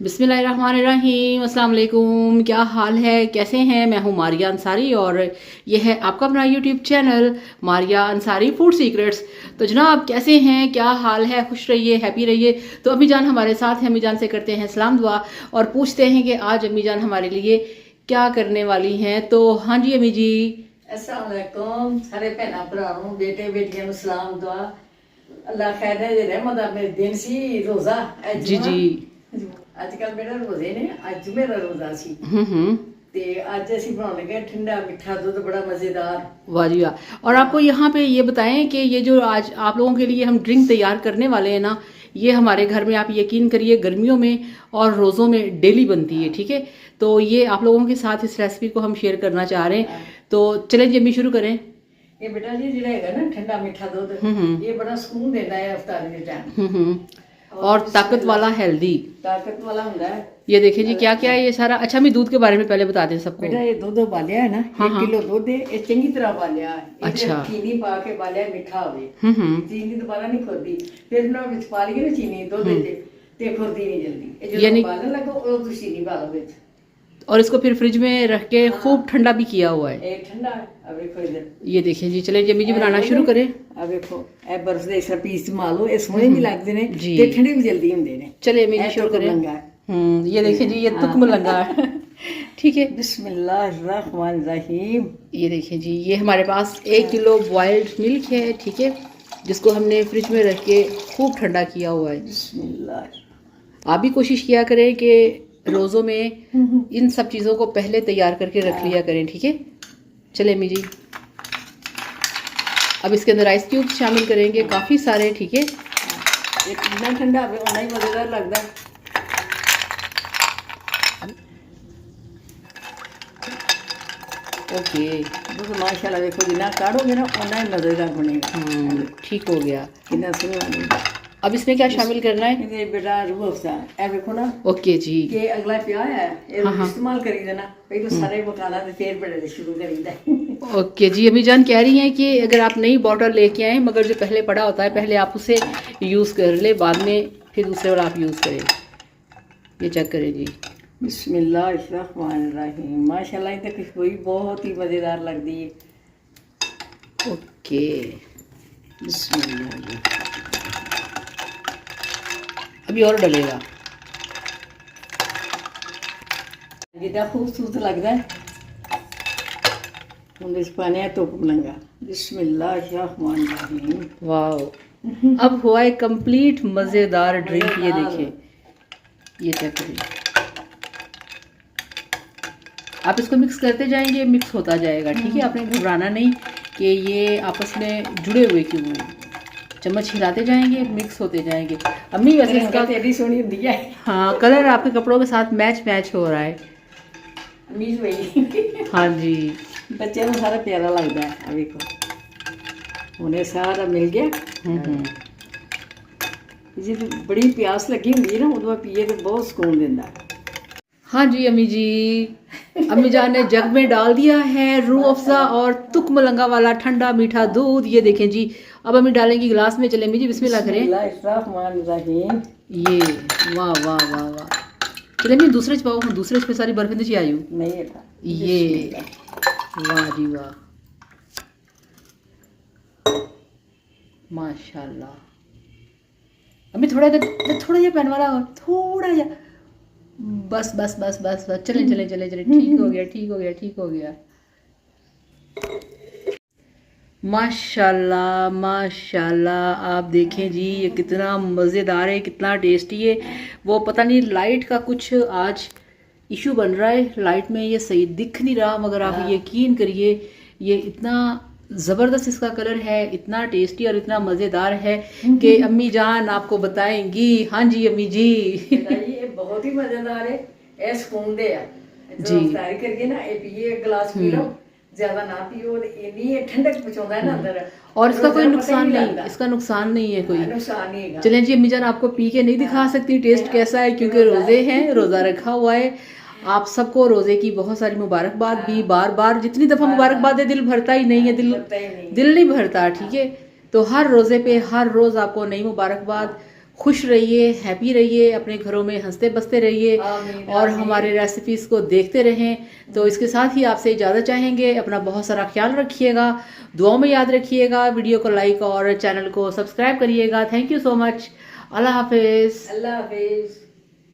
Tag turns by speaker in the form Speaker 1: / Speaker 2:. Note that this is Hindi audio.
Speaker 1: बिस्मिल्लाहिर्रहमानिर्रहीम, अस्सलाम वालेकुम। क्या हाल है, कैसे हैं? मैं हूं मारिया अंसारी और ये है आपका अपना YouTube channel Maria Ansari food secrets. तो जनाब कैसे हैं, क्या हाल है? खुश रहिए, हैप्पी रहिए। तो अम्मी जान हमारे साथ हैं, अम्मी जान से करते हैं सलाम दुआ और पूछते हैं कि आज अम्मी जान हमारे लिए क्या करने वाली हैं। तो हाँ जी अम्मी जी।
Speaker 2: अस्सलाम वालेकुम सारे भैन भराओं बेटे बेटियां नूं सलाम दुआ। अल्लाह खैर दे रहमत दा मेरे दिन सी रोजा
Speaker 1: जी जी।
Speaker 2: अजकल मेरा रोजे ने अज मेरा रोजा सी ते अज असीं बनाउण लगे ठंडा मिठा दुध बड़ा मजेदार।
Speaker 1: वाह जी वाह। और आपको यहाँ पे ये बताएं कि ये जो आज आप लोगों के लिए हम ड्रिंक तैयार करने वाले हैं ना, ये हमारे घर में आप यकीन करिए गर्मियों में और रोज़ों में डेली बनती है। ठीक है, तो ये आप लोगों के साथ इस रेसिपी को हम शेयर करना चाह रहे हैं। तो चलें जी अम्मी शुरू करें।
Speaker 2: ये बेटा जी जिहड़ा हैगा ना ठंडा मिठा दुध ये बड़ा सुकून देता है अफ्तारी के टाइम
Speaker 1: और ताकत वाला हेल्दी
Speaker 2: ताकत वाला हुंदा है।
Speaker 1: ये देखिए जी क्या क्या है ये सारा। अच्छा मैं दूध के बारे में पहले बता दें सबको।
Speaker 2: बेटा ये दूध उबालिया है ना, 1 किलो दूध है, ये चंगी तरह उबालिया है।
Speaker 1: अच्छा।
Speaker 2: चीनी पा के उबालिया मिठा होवे, चीनी दोबारा नहीं खुरदी। फिर ना विच पा ली ना चीनी दूध विच ते खुरदी नहीं जल्दी।
Speaker 1: यानी
Speaker 2: उबालने लगो और तुम चीनी पा लो विच
Speaker 1: और इसको फिर फ्रिज में रख के खूब ठंडा भी किया हुआ है।
Speaker 2: ये ठंडा है। अब देखो इधर
Speaker 1: ये देखिए जी, चले जम्मी जी बनाना शुरू करें।
Speaker 2: अब देखो ए बर्फ दे इस पीस मालो, ये सोहने भी लगदे ने ते ठंडे भी जल्दी हुंदे ने।
Speaker 1: चले अम्मी जी शुरू करें। ये देखिए जी ये तुक मलंगा है। ठीक है,
Speaker 2: बिस्मिल्लाहिर्रहमानिर्रहीम।
Speaker 1: ये देखिए जी ये हमारे पास 1 किलो बॉइल्ड मिल्क है। ठीक है, जिसको हमने फ्रिज में रख के खूब ठंडा किया हुआ है।
Speaker 2: बिस्मिल्लाह।
Speaker 1: आप भी कोशिश किया करें कि रोज़ों में इन सब चीज़ों को पहले तैयार करके रख लिया करें। ठीक है, चले अम्मी जी अब इसके अंदर आइस क्यूब शामिल करेंगे काफ़ी सारे। ठीक है,
Speaker 2: ये इतना ठंडा है उतना ही मजेदार लगता है।
Speaker 1: ओके
Speaker 2: दूध माशाल्लाह देखो जितना काढ़ोगे ना उतना ही मजेदार बनेगा।
Speaker 1: ठीक हो गया।
Speaker 2: कितना सोहना बनेगा।
Speaker 1: अब इसमें क्या शामिल करना है?
Speaker 2: ये बेटा रूह अफ़ज़ा ए देखो ना।
Speaker 1: ओके जी।
Speaker 2: ये अगला पिया है ये इस्तेमाल करी देना भाई तो सारे बकाला ते फिर बड़े शुरू करी दे।
Speaker 1: ओके जी, अम्मी जान कह रही हैं कि अगर आप नई बॉटल लेके आए मगर जो पहले पड़ा होता है पहले आप उसे यूज़ कर ले, बाद में फिर दूसरे वाला आप यूज़ करें। ये चेक करें जी।
Speaker 2: बिस्मिल्लाहिर्रहमानिर्रहीम। माशाल्लाह इनकी खुशबू ही बहुत ही मज़ेदार लगती है।
Speaker 1: ओके
Speaker 2: बिस्मिल्लाह।
Speaker 1: अभी और डलेगा।
Speaker 2: जितना खूबसूरत लगता है हम इस पाने तो लंगा। बिस्मिल्लाहिर्रहमानिर्रहीम।
Speaker 1: वाह, अब हुआ है कंप्लीट मज़ेदार ड्रिंक। ये देखिए, ये चेक करिए। आप इसको मिक्स करते जाएंगे, मिक्स होता जाएगा। ठीक है, आपने घबराना नहीं कि ये आपस में जुड़े हुए क्यों हैं। चम्मच हिलाते जाएंगे, मिक्स होते जाएंगे। अम्मी वैसे इसका
Speaker 2: तेरी सोनी होती है।
Speaker 1: हाँ, कलर आपके कपड़ों के साथ मैच हो रहा है।
Speaker 2: मीज वही।
Speaker 1: हाँ जी,
Speaker 2: बच्चे को सारा प्यारा लगता है। अभी को उन्हें सारा मिल गया। जी बड़ी प्यास लगी होंगी है ना उदों पिए तो बहुत सुकून देता है।
Speaker 1: हाँ जी अम्मी जी, अम्मी जान ने जग में डाल दिया है रूह अफ़ज़ा और तुक मलंगा वाला ठंडा मीठा दूध। ये देखें जी, अब अम्मी डालेंगी गिलास में। चले अम्मी जी बिस्मिल्लाह करें।
Speaker 2: बिस्मिल्लाहिर्रहमानिर्रहीम।
Speaker 1: ये वाह वाह वाह वाह। चले अम्मी दूसरे च पाओ, दूसरे पे सारी बर्फ नीचे आई हूँ।
Speaker 2: नहीं बेटा
Speaker 1: ये वाह जी वाह, माशाल्लाह। अम्मी थोड़ा जा पैन वाला और थोड़ा जा, बस बस बस बस बस। चले चले चले चले, ठीक हो गया ठीक हो गया ठीक हो गया। माशाल्लाह माशाल्लाह। आप देखें जी ये कितना मज़ेदार है, कितना टेस्टी है। वो पता नहीं लाइट का कुछ आज इशू बन रहा है, लाइट में ये सही दिख नहीं रहा, मगर आप यकीन करिए ये इतना ज़बरदस्त इसका कलर है, इतना टेस्टी और इतना मज़ेदार है कि अम्मी जान आपको बताएंगी। हाँ जी अम्मी जी।
Speaker 2: ये बहुत ही मजेदार है। ये सुकून दे जी तैयारी करके ना ये पिए गिलास पी लो, ज्यादा ना पियो। इतनी ठंडक पहुंचाता है ना अंदर
Speaker 1: और इसका कोई नुकसान नहीं, इसका नुकसान नहीं है कोई।
Speaker 2: नुकसान नहीं है।
Speaker 1: चलें जी अम्मी जान आपको पी के नहीं दिखा सकती टेस्ट कैसा है, क्योंकि रोज़े हैं, रोज़ा रखा हुआ है। आप सबको रोज़े की बहुत सारी मुबारकबाद भी। बार बार जितनी दफ़ा मुबारकबाद है दिल भरता ही नहीं है, दिल नहीं भरता। ठीक है, तो हर रोज़े पे हर रोज़ आपको नई मुबारकबाद, खुश रहिए, हैप्पी रहिए, अपने घरों में हंसते बसते रहिए
Speaker 2: आमीन,
Speaker 1: और
Speaker 2: आमीन।
Speaker 1: हमारे रेसिपीज़ को देखते रहें। तो इसके साथ ही आपसे इजाज़त चाहेंगे। अपना बहुत सारा ख्याल रखिएगा, दुआओं में याद रखिएगा, वीडियो को लाइक और चैनल को सब्सक्राइब करिएगा। Thank you so much. अल्लाह हाफिज़।
Speaker 2: अल्लाह हाफिज।